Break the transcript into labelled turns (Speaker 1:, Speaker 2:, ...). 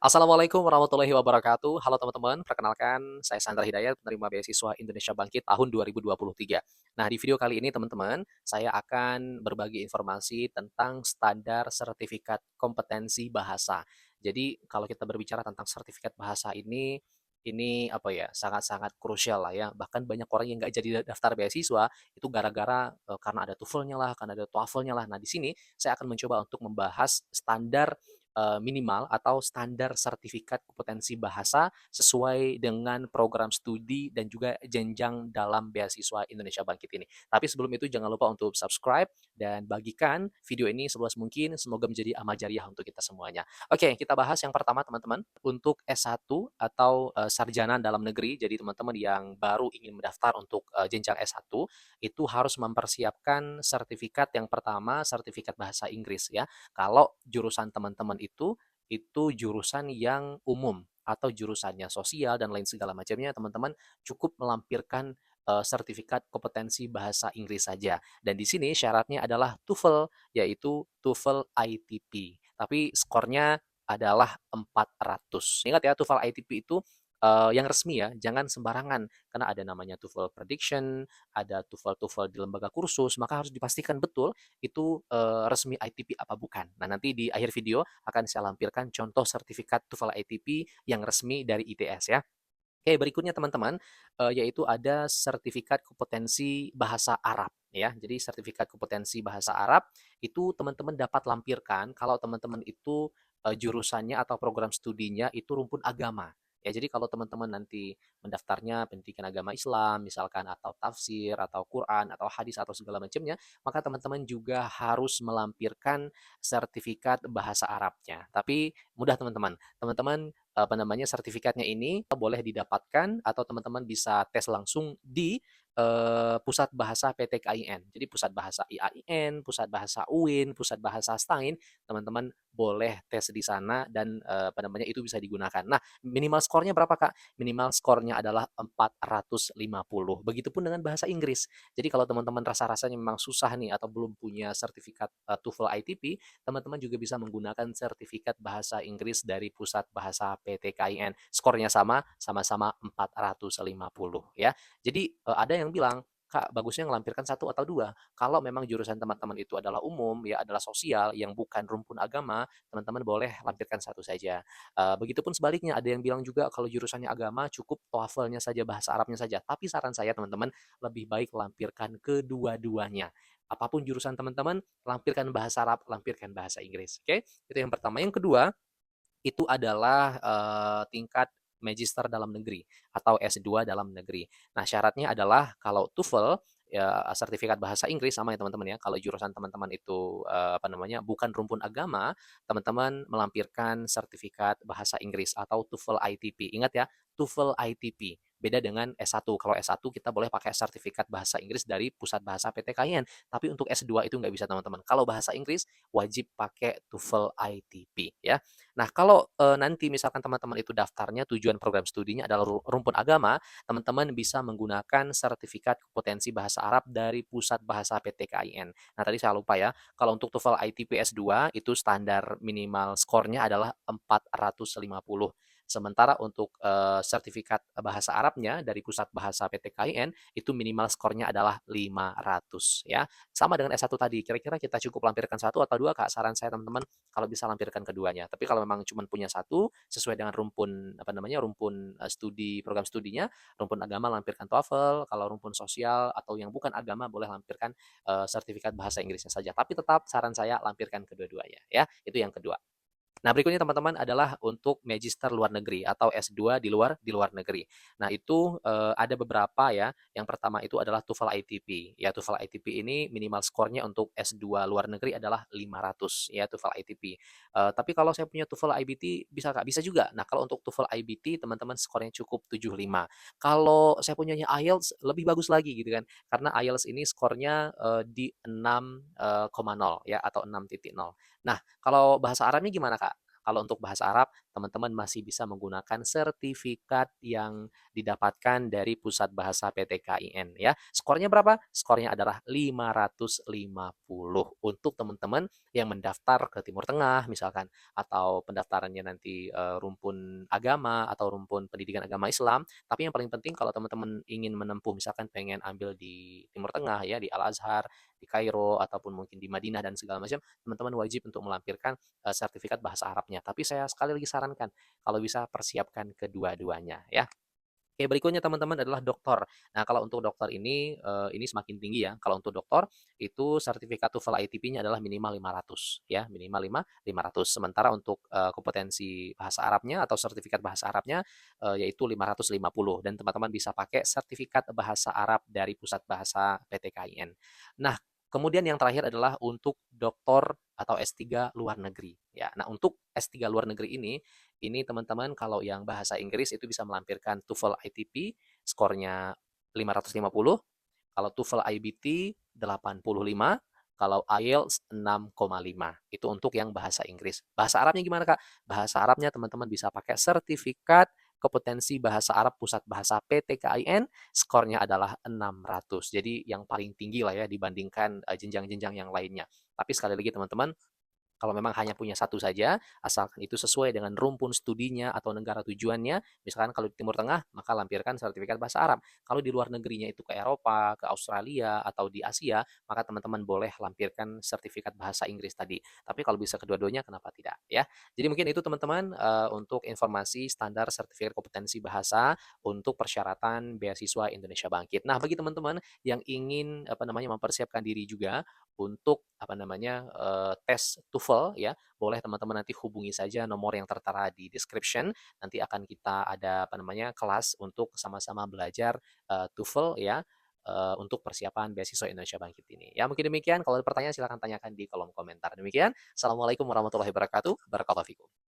Speaker 1: Assalamualaikum warahmatullahi wabarakatuh. Halo teman-teman, perkenalkan saya Sandra Hidayat, penerima beasiswa Indonesia Bangkit tahun 2023. Nah, di video kali ini teman-teman, saya akan berbagi informasi tentang standar sertifikat kompetensi bahasa. Jadi, kalau kita berbicara tentang sertifikat bahasa ini apa ya, sangat-sangat krusial lah ya. Bahkan banyak orang yang nggak jadi daftar beasiswa itu gara-gara karena ada TOEFL-nya lah, karena ada TOEFL-nya lah. Nah, di sini saya akan mencoba untuk membahas standar minimal atau standar sertifikat kompetensi bahasa sesuai dengan program studi dan juga jenjang dalam beasiswa Indonesia Bangkit ini. Tapi sebelum itu jangan lupa untuk subscribe dan bagikan video ini seluas mungkin, semoga menjadi amal jariah untuk kita semuanya. Oke, kita bahas yang pertama teman-teman, untuk S1 atau sarjana dalam negeri. Jadi teman-teman yang baru ingin mendaftar untuk jenjang S1 itu harus mempersiapkan sertifikat yang pertama, sertifikat bahasa Inggris ya. Kalau jurusan teman-teman itu jurusan yang umum atau jurusannya sosial dan lain segala macamnya, teman-teman cukup melampirkan sertifikat kompetensi bahasa Inggris saja. Dan di sini syaratnya adalah TOEFL, yaitu TOEFL ITP. Tapi skornya adalah 400. Ingat ya, TOEFL ITP itu yang resmi ya, jangan sembarangan karena ada namanya TOEFL Prediction, ada TOEFL-TOEFL di lembaga kursus, maka harus dipastikan betul itu resmi ITP apa bukan. Nah, nanti di akhir video akan saya lampirkan contoh sertifikat TOEFL ITP yang resmi dari ITS ya. Oke, berikutnya teman-teman, yaitu ada sertifikat kompetensi bahasa Arab ya. Jadi sertifikat kompetensi bahasa Arab itu teman-teman dapat lampirkan kalau teman-teman itu jurusannya atau program studinya itu rumpun agama. Ya, jadi kalau teman-teman nanti mendaftarnya pendidikan agama Islam misalkan atau tafsir atau Quran atau hadis atau segala macamnya, maka teman-teman juga harus melampirkan sertifikat bahasa Arabnya. Tapi mudah teman-teman. Teman-teman apa namanya, sertifikatnya ini boleh didapatkan atau teman-teman bisa tes langsung di Pusat Bahasa PTKIN. Jadi Pusat Bahasa IAIN, Pusat Bahasa UIN, Pusat Bahasa STAIN, teman-teman boleh tes di sana dan apa namanya itu bisa digunakan. Nah, minimal skornya berapa, Kak? Minimal skornya adalah 450. Begitupun dengan bahasa Inggris. Jadi kalau teman-teman rasa-rasanya memang susah nih atau belum punya sertifikat TOEFL ITP, teman-teman juga bisa menggunakan sertifikat bahasa Inggris dari Pusat Bahasa PTKIN. Skornya sama, sama-sama 450 ya. Jadi ada yang bilang, Kak, bagusnya ngelampirkan satu atau dua. Kalau memang jurusan teman-teman itu adalah umum, ya adalah sosial, yang bukan rumpun agama, teman-teman boleh lampirkan satu saja. Begitupun sebaliknya, ada yang bilang juga kalau jurusannya agama cukup TOEFL-nya saja, bahasa Arabnya saja. Tapi saran saya teman-teman, lebih baik lampirkan kedua-duanya. Apapun jurusan teman-teman, lampirkan bahasa Arab, lampirkan bahasa Inggris. Oke, itu yang pertama. Yang kedua, itu adalah tingkat magister dalam negeri atau S2 dalam negeri. Nah, syaratnya adalah kalau TOEFL ya sertifikat bahasa Inggris sama ya teman-teman ya. Kalau jurusan teman-teman itu apa namanya bukan rumpun agama, teman-teman melampirkan sertifikat bahasa Inggris atau TOEFL ITP. Ingat ya, TOEFL ITP. Beda dengan S1. Kalau S1 kita boleh pakai sertifikat bahasa Inggris dari Pusat Bahasa PTKIN. Tapi untuk S2 itu nggak bisa teman-teman. Kalau bahasa Inggris wajib pakai TOEFL ITP ya. Nah, kalau nanti misalkan teman-teman itu daftarnya tujuan program studinya adalah rumpun agama, teman-teman bisa menggunakan sertifikat kompetensi bahasa Arab dari Pusat Bahasa PTKIN. Nah, tadi saya lupa ya, kalau untuk TOEFL ITP S2 itu standar minimal skornya adalah 450. Sementara untuk sertifikat bahasa Arabnya dari Pusat Bahasa PTKIN itu minimal skornya adalah 500 ya. Sama dengan S1 tadi, kira-kira kita cukup lampirkan satu atau dua, Kak? Saran saya teman-teman kalau bisa lampirkan keduanya. Tapi kalau memang cuma punya satu, sesuai dengan rumpun apa namanya rumpun studi program studinya, rumpun agama lampirkan TOEFL, kalau rumpun sosial atau yang bukan agama boleh lampirkan sertifikat bahasa Inggrisnya saja. Tapi tetap saran saya lampirkan kedua-duanya ya. Itu yang kedua. Nah, berikutnya teman-teman adalah untuk magister luar negeri atau S2 di luar negeri. Nah, itu ada beberapa ya. Yang pertama itu adalah TOEFL ITP. Ya, TOEFL ITP ini minimal skornya untuk S2 luar negeri adalah 500 ya TOEFL ITP. Tapi kalau saya punya TOEFL IBT bisa Kak? Bisa juga. Nah, kalau untuk TOEFL IBT teman-teman skornya cukup 75. Kalau saya punyanya IELTS lebih bagus lagi gitu kan. Karena IELTS ini skornya di 6,0 ya atau 6,0. Nah, kalau bahasa Arabnya gimana, Kak? Kalau untuk bahasa Arab, teman-teman masih bisa menggunakan sertifikat yang didapatkan dari Pusat Bahasa PTKIN ya. Skornya berapa? Skornya adalah 550 untuk teman-teman yang mendaftar ke Timur Tengah misalkan, atau pendaftarannya nanti rumpun agama atau rumpun pendidikan agama Islam. Tapi yang paling penting kalau teman-teman ingin menempuh misalkan pengen ambil di Timur Tengah ya, di Al-Azhar, di Kairo ataupun mungkin di Madinah dan segala macam, teman-teman wajib untuk melampirkan sertifikat bahasa Arabnya. Tapi saya sekali lagi sarankan kalau bisa persiapkan kedua-duanya ya. Oke, berikutnya teman-teman adalah doktor. Nah, kalau untuk dokter ini semakin tinggi ya. Kalau untuk dokter itu sertifikat TOEFL ITP-nya adalah minimal 500 ya, minimal 500. Sementara untuk kompetensi bahasa Arabnya atau sertifikat bahasa Arabnya yaitu 550 dan teman-teman bisa pakai sertifikat bahasa Arab dari Pusat Bahasa PTKIN. Nah, kemudian yang terakhir adalah untuk doktor atau S3 luar negeri ya. Nah, untuk S3 luar negeri ini teman-teman kalau yang bahasa Inggris itu bisa melampirkan TOEFL ITP skornya 550, kalau TOEFL IBT 85, kalau IELTS 6,5. Itu untuk yang bahasa Inggris. Bahasa Arabnya gimana, Kak? Bahasa Arabnya teman-teman bisa pakai sertifikat kompetensi bahasa Arab Pusat Bahasa PTKIN, skornya adalah 600. Jadi yang paling tinggi lah ya dibandingkan jenjang-jenjang yang lainnya. Tapi sekali lagi teman-teman, kalau memang hanya punya satu saja, asalkan itu sesuai dengan rumpun studinya atau negara tujuannya, misalkan kalau di Timur Tengah, maka lampirkan sertifikat bahasa Arab. Kalau di luar negerinya itu ke Eropa, ke Australia, atau di Asia, maka teman-teman boleh lampirkan sertifikat bahasa Inggris tadi. Tapi kalau bisa kedua-duanya, kenapa tidak? Ya. Jadi mungkin itu teman-teman untuk informasi standar sertifikat kompetensi bahasa untuk persyaratan beasiswa Indonesia Bangkit. Nah, bagi teman-teman yang ingin mempersiapkan diri juga untuk tes TOEFL ya, boleh teman-teman nanti hubungi saja nomor yang tertera di description. Nanti akan kita ada kelas untuk sama-sama belajar TOEFL ya, untuk persiapan beasiswa Indonesia Bangkit ini. Ya, mungkin demikian. Kalau ada pertanyaan silahkan tanyakan di kolom komentar. Demikian. Assalamualaikum warahmatullahi wabarakatuh. Barakallahu fikum.